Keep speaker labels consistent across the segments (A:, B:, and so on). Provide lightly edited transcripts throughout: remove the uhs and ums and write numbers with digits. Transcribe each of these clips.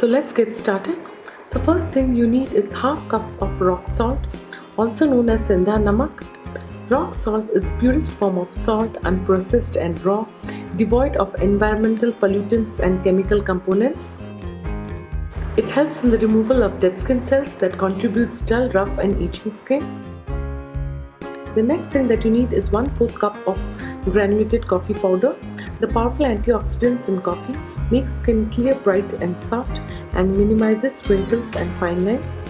A: So let's get started. So first thing you need is half cup of rock salt, also known as Sendha namak. Rock salt is the purest form of salt, unprocessed and raw, devoid of environmental pollutants and chemical components. It helps in the removal of dead skin cells that contributes dull, rough and itching skin. The next thing that you need is 1/4 cup of granulated coffee powder. The powerful antioxidants in coffee make skin clear, bright and soft and minimizes wrinkles and fine lines.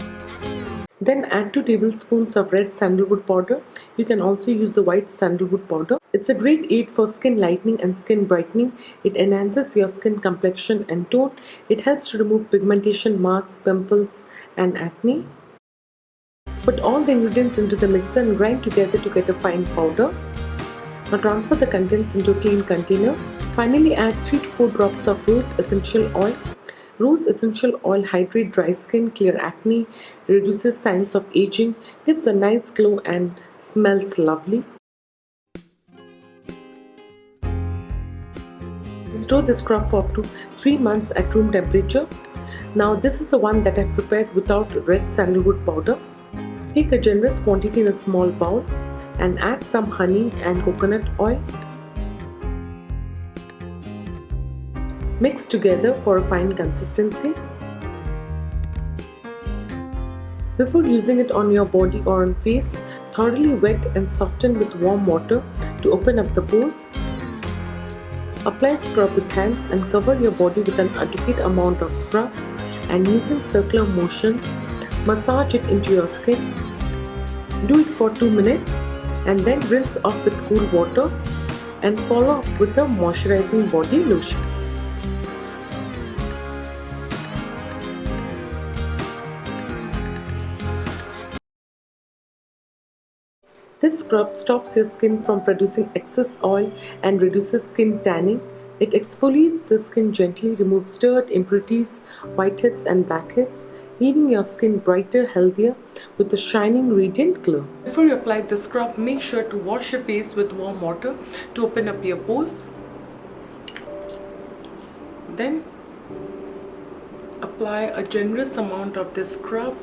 A: Then add 2 tablespoons of red sandalwood powder. You can also use the white sandalwood powder. It's a great aid for skin lightening and skin brightening. It enhances your skin complexion and tone. It helps to remove pigmentation, marks, pimples and acne. Put all the ingredients into the mixer and grind together to get a fine powder. Now transfer the contents into a clean container. Finally add 3 to 4 drops of rose essential oil. Rose essential oil hydrates dry skin, clear acne, reduces signs of aging, gives a nice glow and smells lovely. Store this scrub for up to 3 months at room temperature. Now this is the one that I've prepared without red sandalwood powder. Take a generous quantity in a small bowl and add some honey and coconut oil. Mix together for a fine consistency. Before using it on your body or on face, thoroughly wet and soften with warm water to open up the pores. Apply scrub with hands and cover your body with an adequate amount of scrub, and using circular motions, massage it into your skin. Do it for 2 minutes and then rinse off with cool water and follow up with a moisturizing body lotion. This scrub stops your skin from producing excess oil and reduces skin tanning. It exfoliates the skin gently, removes dirt, impurities, whiteheads and blackheads, leaving your skin brighter, healthier, with a shining, radiant glow. Before you apply the scrub, make sure to wash your face with warm water to open up your pores. Then apply a generous amount of this scrub.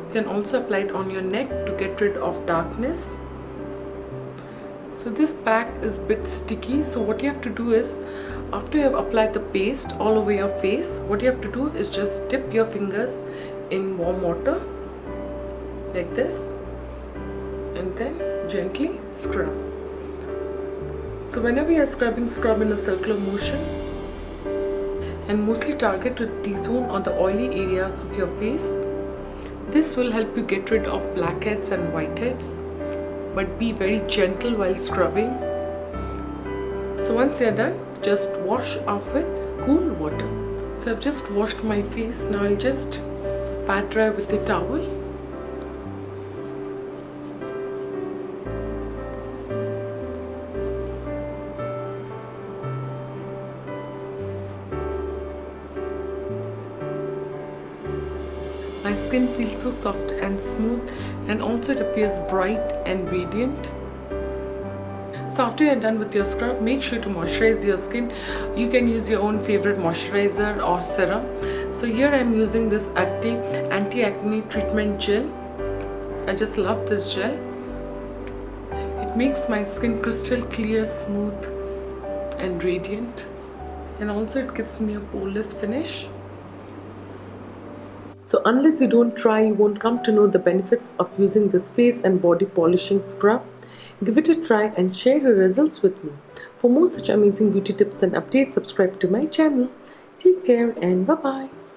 A: You can also apply it on your neck to get rid of darkness. So this pack is a bit sticky, so what you have to do is, after you have applied the paste all over your face, what you have to do is just dip your fingers in warm water like this and then gently scrub. So whenever you are scrubbing, scrub in a circular motion and mostly target to T-zone on the oily areas of your face. This will help you get rid of blackheads and whiteheads, but be very gentle while scrubbing. So once you're done, just wash off with cool water. So I've just washed my face. Now I'll just pat dry with the towel. My skin feels so soft and smooth, and also it appears bright and radiant. So after you're done with your scrub, make sure to moisturize your skin. You can use your own favorite moisturizer or serum. So here I'm using this anti-acne treatment gel. I just love this gel. It makes my skin crystal clear, smooth and radiant, and also it gives me a poreless finish. So unless you don't try, you won't come to know the benefits of using this face and body polishing scrub. Give it a try and share your results with me. For more such amazing beauty tips and updates, subscribe to my channel. Take care and bye-bye.